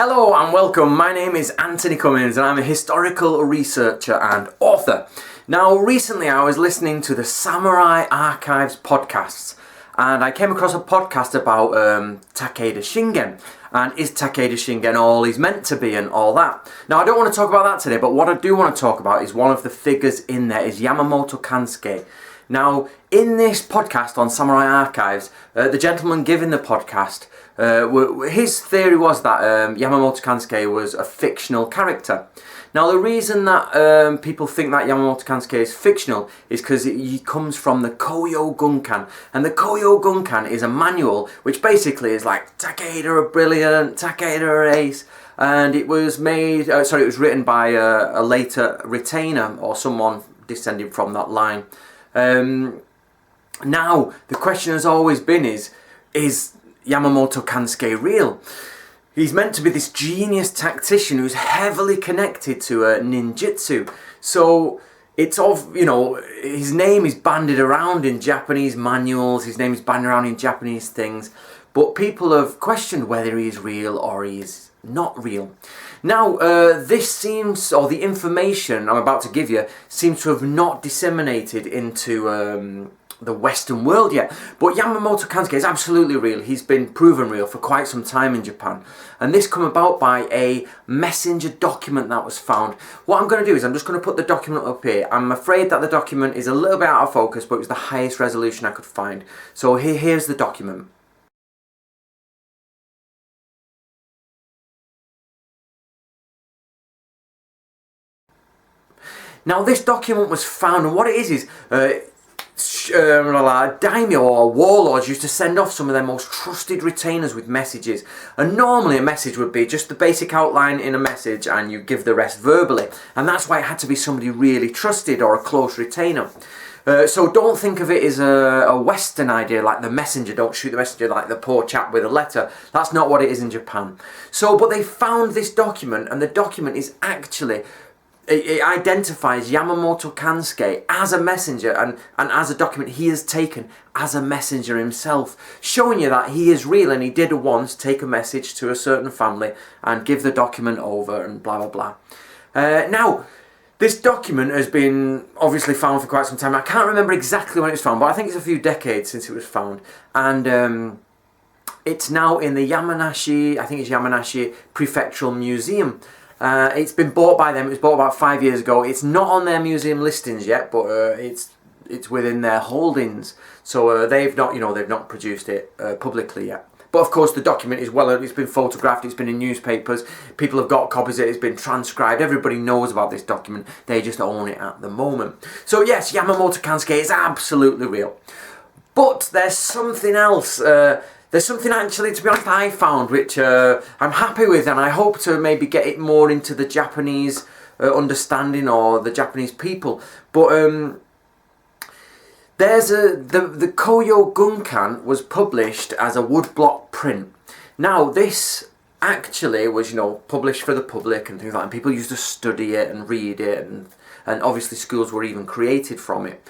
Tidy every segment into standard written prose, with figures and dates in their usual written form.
Hello and welcome, my name is Antony and I'm a historical researcher and author. Now recently I was listening to the Samurai Archives podcasts and I came across a podcast about Takeda Shingen and is Takeda Shingen all he's meant to be and all that. Now I don't want to talk about that today, but what I do want to talk about is one of the figures in there is Yamamoto Kansuke. Now, in this podcast on Samurai Archives, the gentleman giving the podcast, his theory was that Yamamoto Kansuke was a fictional character. Now, the reason that people think that Yamamoto Kansuke is fictional is because he comes from the Koyo Gunkan. And the Koyo Gunkan is a manual which basically is like, Takeda are brilliant, Takeda are ace. And it was it was written by a later retainer or someone descending from that line. Now, the question has always been is Yamamoto Kansuke real? He's meant to be this genius tactician who's heavily connected to ninjutsu. So, his name is bandied around in Japanese manuals, his name is bandied around in Japanese things, but people have questioned whether he is real or he is not real. Now, the information I'm about to give you seems to have not disseminated into the Western world yet. But Yamamoto Kansuke is absolutely real. He's been proven real for quite some time in Japan. And this come about by a messenger document that was found. What I'm going to do is I'm just going to put the document up here. I'm afraid that the document is a little bit out of focus, but it was the highest resolution I could find. So here's the document. Now this document was found, and what it is daimyo or warlords used to send off some of their most trusted retainers with messages, and normally a message would be just the basic outline in a message and you give the rest verbally, and that's why it had to be somebody really trusted or a close retainer. So don't think of it as a Western idea like the messenger, don't shoot the messenger like the poor chap with a letter. That's not what it is in Japan. But they found this document, and the document is actually, it identifies Yamamoto Kansuke as a messenger, and as a document he has taken as a messenger himself, showing you that he is real and he did once take a message to a certain family and give the document over and blah blah blah. Now, this document has been obviously found for quite some time. I can't remember exactly when it was found, but I think it's a few decades since it was found, and it's now in the Yamanashi Prefectural Museum. It's been bought by them. It was bought about 5 years ago. It's not on their museum listings yet, but it's within their holdings. So they've not produced it publicly yet. But of course, the document is it's been photographed. It's been in newspapers. People have got copies of it. It's been transcribed. Everybody knows about this document. They just own it at the moment. So yes, Yamamoto Kansuke is absolutely real. But there's something else. There's something actually, to be honest, I found which I'm happy with, and I hope to maybe get it more into the Japanese understanding or the Japanese people. But the Koyo Gunkan was published as a woodblock print. Now this actually was published for the public and things like that, and people used to study it and read it, and obviously schools were even created from it.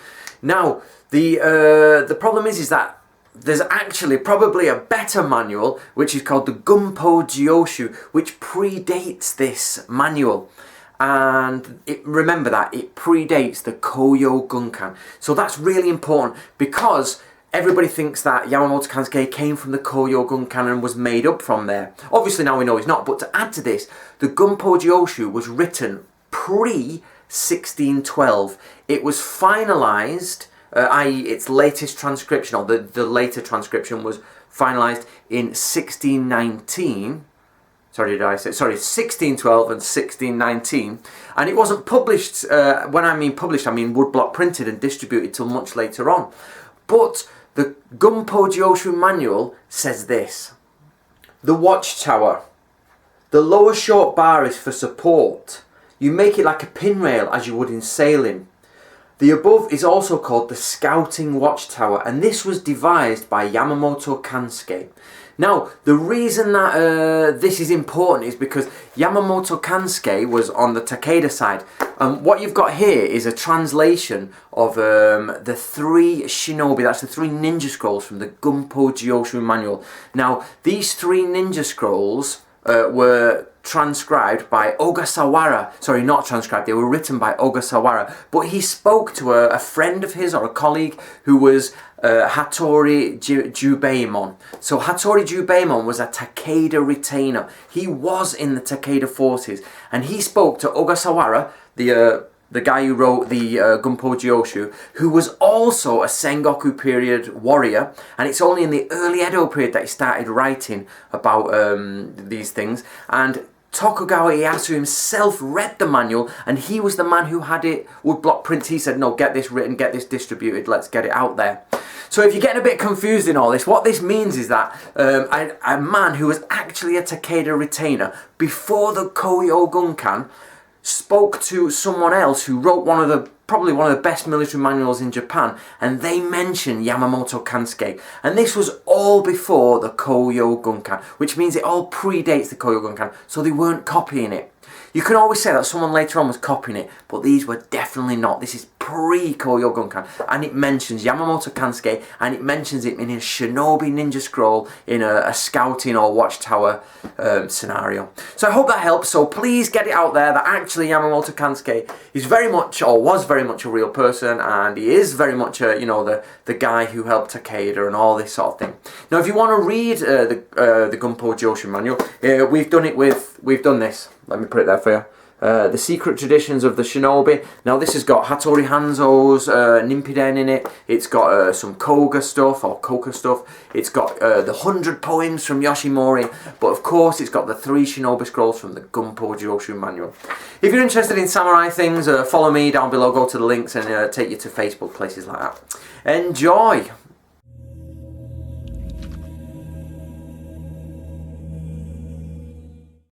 Now the problem is that there's actually probably a better manual which is called the Gunpo Gyoshu, which predates this manual, and remember that it predates the Koyo Gunkan. So that's really important because everybody thinks that Yamamoto Kansuke came from the Koyo Gunkan and was made up from there. Obviously now we know he's not, but to add to this, the Gunpo Gyoshu was written pre-1612. It was finalised, i.e. its latest transcription, or the later transcription was finalised in 1619. 1612 and 1619. And it wasn't published, when I mean published, I mean woodblock printed and distributed till much later on. But the Gunpo Gyoshu manual says this: the watchtower. The lower short bar is for support. You make it like a pin rail as you would in sailing. The above is also called the Scouting Watchtower, and this was devised by Yamamoto Kansuke. Now, the reason that this is important is because Yamamoto Kansuke was on the Takeda side. What you've got here is a translation of the 3 shinobi, that's the 3 ninja scrolls from the Gunpo Gyoshu manual. Now, these 3 ninja scrolls were transcribed by Ogasawara. Sorry, not transcribed, they were written by Ogasawara. But he spoke to a friend of his or a colleague who was Hattori Jubaemon. So Hattori Jubaemon was a Takeda retainer. He was in the Takeda forces, and he spoke to Ogasawara, the guy who wrote the Gunpei Joshu, who was also a Sengoku period warrior, and it's only in the early Edo period that he started writing about these things. And Tokugawa Ieyasu himself read the manual, and he was the man who had it woodblock prints. He said, no, get this written, get this distributed, let's get it out there. So if you're getting a bit confused in all this, what this means is that a man who was actually a Takeda retainer before the Koyo Gunkan spoke to someone else who wrote probably one of the best military manuals in Japan, and they mentioned Yamamoto Kansuke. And this was all before the Koyo Gunkan, which means it all predates the Koyo Gunkan, so they weren't copying it. You can always say that someone later on was copying it, but these were definitely not. This is pre-Koyo Gunkan, and it mentions Yamamoto Kansuke, and it mentions it in a shinobi ninja scroll in a scouting or watchtower scenario. So I hope that helps. So please get it out there that actually Yamamoto Kansuke is very much, or was very much, a real person, and he is very much the guy who helped Takeda and all this sort of thing. Now, if you want to read the Gunpei Joshu manual, we've done this. Let me put it there for you. The Secret Traditions of the Shinobi. Now this has got Hattori Hanzo's Nippiden in it. It's got some Koga stuff, or Koka stuff. It's got the 100 poems from Yoshimori. But of course it's got the 3 Shinobi scrolls from the Gunpei Joshu manual. If you're interested in samurai things, follow me down below, go to the links, and take you to Facebook, places like that. Enjoy!